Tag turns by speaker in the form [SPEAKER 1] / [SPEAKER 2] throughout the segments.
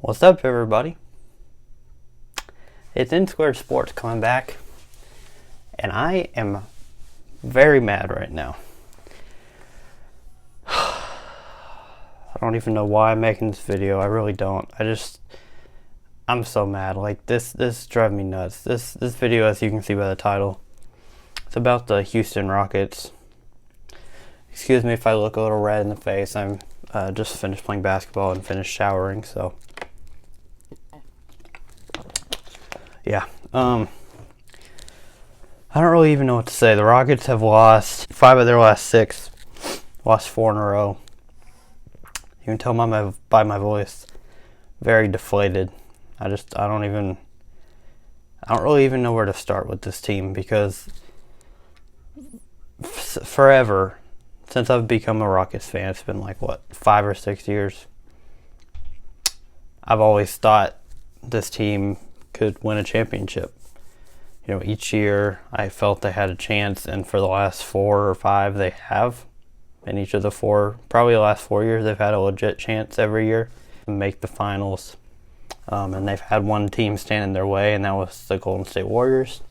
[SPEAKER 1] What's up, everybody? It's N Squared Sports coming back, and I am very mad right now. I don't even know why I'm making this video. I really don't. I'm so mad. Like, this drives me nuts. This video, as you can see by the title, it's about the Houston Rockets. Excuse me if I look a little red in the face. I'm just finished playing basketball and finished showering, so yeah. I don't really even know what to say. The Rockets have lost 5 of their last 6. Lost 4 in a row. You can tell by my voice. Very deflated. I don't really even know where to start with this team, because forever, since I've become a Rockets fan, it's been like, 5 or 6 years. I've always thought this team could win a championship. You know, each year I felt they had a chance, and for the last 4 or 5 they have. In each of the 4, probably the last 4 years, they've had a legit chance every year to make the finals. And they've had one team stand in their way, and that was the Golden State Warriors.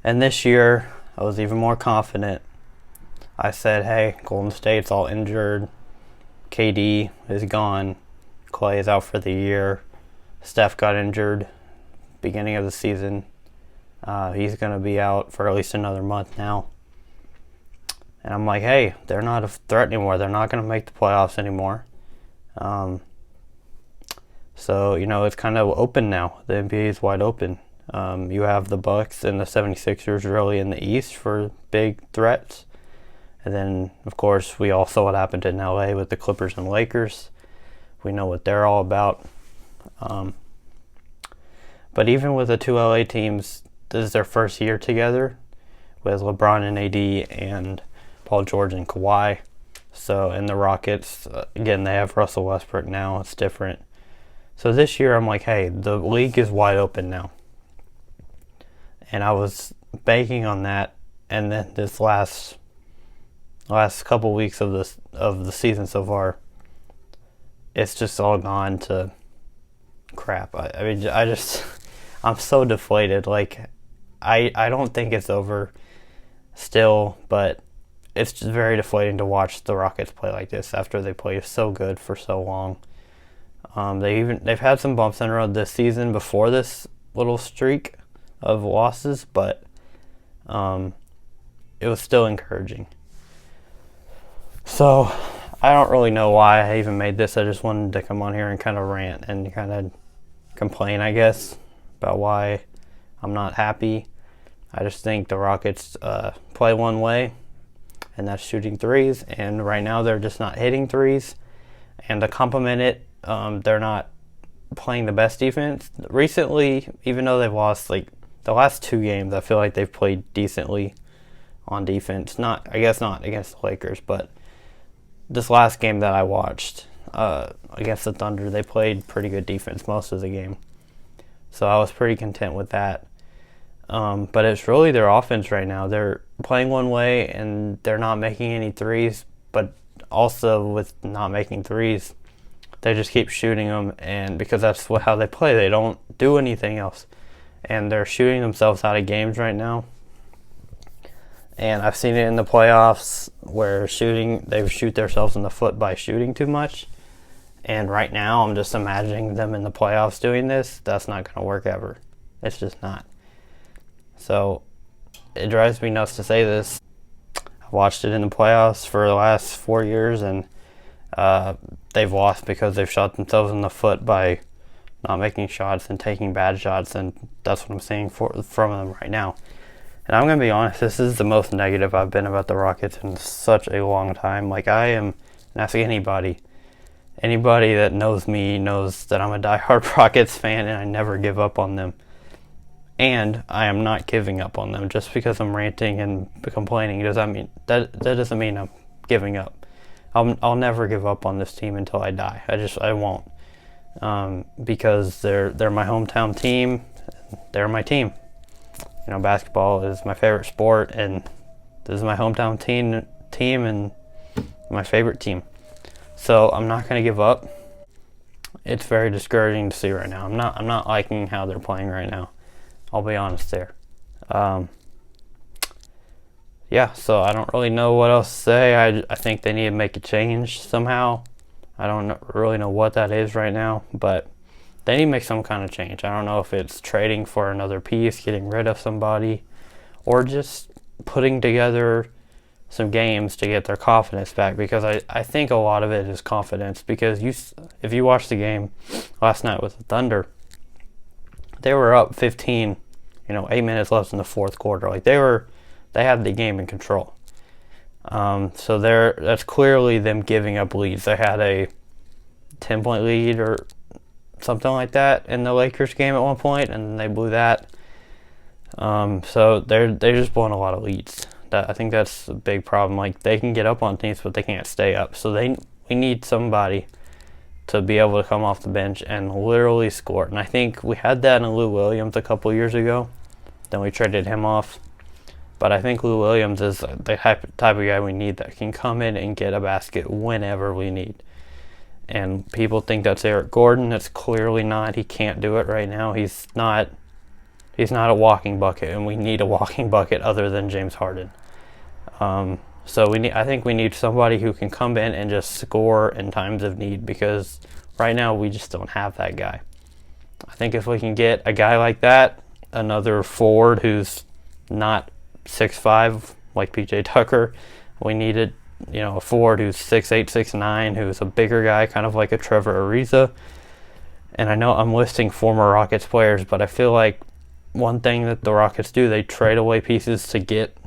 [SPEAKER 1] And this year, I was even more confident. I said, hey, Golden State's all injured. KD is gone. Clay is out for the year. Steph got injured beginning of the season. He's going to be out for at least another month now. And I'm like, hey, they're not a threat anymore. They're not going to make the playoffs anymore. So, you know, it's kind of open now. The NBA is wide open. You have the Bucks and the 76ers really in the East for big threats. And then, of course, we all saw what happened in LA with the Clippers and Lakers. We know what they're all about. But even with the 2 LA teams, this is their first year together with LeBron and AD and Paul George and Kawhi. So, in the Rockets, again, they have Russell Westbrook now. It's different. So this year, I'm like, hey, the league is wide open now. And I was banking on that. And then this last couple weeks of the season so far, it's just all gone to crap. I'm so deflated. Like, I don't think it's over still, but it's just very deflating to watch the Rockets play like this after they played so good for so long. They've had some bumps in the road this season before this little streak of losses, but it was still encouraging. So I don't really know why I even made this. I just wanted to come on here and kind of rant and kind of complain, I guess, about why I'm not happy. I just think the Rockets play one way, and that's shooting threes, and right now they're just not hitting threes. And to complement it, they're not playing the best defense. Recently, even though they've lost like the last 2 games, I feel like they've played decently on defense. I guess not against the Lakers, but this last game that I watched against the Thunder, they played pretty good defense most of the game. So I was pretty content with that. But it's really their offense right now. They're playing one way, and they're not making any threes, but also with not making threes, they just keep shooting them, and because that's how they play. They don't do anything else, and they're shooting themselves out of games right now. And I've seen it in the playoffs where they shoot themselves in the foot by shooting too much. And right now, I'm just imagining them in the playoffs doing this. That's not going to work ever. It's just not. So it drives me nuts to say this. I watched it in the playoffs for the last 4 years, and they've lost because they've shot themselves in the foot by not making shots and taking bad shots, and that's what I'm seeing from them right now. And I'm going to be honest, this is the most negative I've been about the Rockets in such a long time. Like, I am, and ask anybody that knows me knows that I'm a diehard Rockets fan, and I never give up on them. And I am not giving up on them. Just because I'm ranting and complaining that doesn't mean I'm giving up. I'll never give up on this team until I die. I won't. Because they're my hometown team. They're my team. You know, basketball is my favorite sport, and this is my hometown team and my favorite team. So I'm not going to give up. it's very discouraging to see right now. I'm not liking how they're playing right now. I'll be honest there. Yeah, so I don't really know what else to say. I think they need to make a change somehow. I don't really know what that is right now, but they need to make some kind of change. I don't know if it's trading for another piece, getting rid of somebody, or just putting together some games to get their confidence back, because I think a lot of it is confidence. Because if you watch the game last night with the Thunder, they were up 15, 8 minutes left in the fourth quarter. Like they had the game in control. So that's clearly them giving up leads. They had a 10-point lead or something like that in the Lakers game at one point, and they blew that. So they're just blowing a lot of leads. I think that's a big problem. Like, they can get up on teams, but they can't stay up. So we need somebody to be able to come off the bench and literally score. And I think we had that in Lou Williams a couple years ago. Then we traded him off. But I think Lou Williams is the type of guy we need that can come in and get a basket whenever we need. And people think that's Eric Gordon. It's clearly not. He can't do it right now. He's not a walking bucket, and we need a walking bucket other than James Harden. So I think we need somebody who can come in and just score in times of need, because right now we just don't have that guy. I think if we can get a guy like that, another forward who's not 6'5" like PJ Tucker, we needed, a forward who's 6'8", 6'9", who's a bigger guy, kind of like a Trevor Ariza. And I know I'm listing former Rockets players, but I feel like one thing that the Rockets do, they trade away pieces to get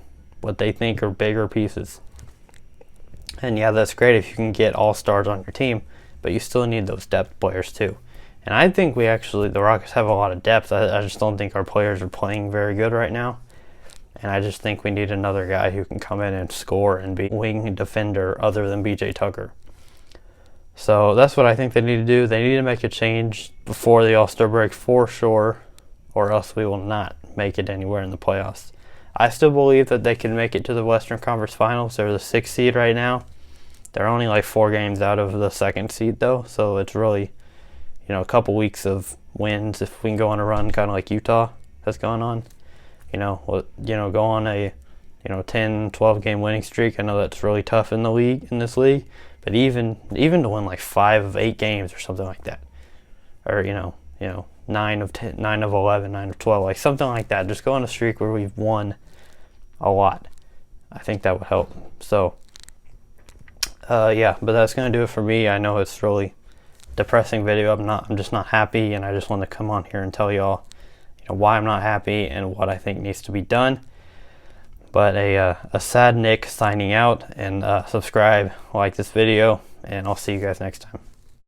[SPEAKER 1] what they think are bigger pieces. And yeah, that's great if you can get all-stars on your team, but you still need those depth players too. And I think the Rockets have a lot of depth. I just don't think our players are playing very good right now. And I just think we need another guy who can come in and score and be wing defender other than PJ Tucker. So that's what I think they need to do. They need to make a change before the All-Star break for sure, or else we will not make it anywhere in the playoffs. I still believe that they can make it to the Western Conference Finals. They're the 6th seed right now. They're only like 4 games out of the 2nd seed though, so it's really, a couple weeks of wins if we can go on a run, kind of like Utah has gone on. Go on a 10, 12 game winning streak. I know that's really tough in this league, but even to win like 5 of 8 games or something like that, or 9 of 10, 9 of 11, 9 of 12, like something like that. Just go on a streak where we've won a lot. I think that would help. So yeah, but that's gonna do it for me. I know it's really depressing video. I'm just not happy, and I just want to come on here and tell y'all why I'm not happy and what I think needs to be done. But a sad Nick signing out, and subscribe, like this video, and I'll see you guys next time.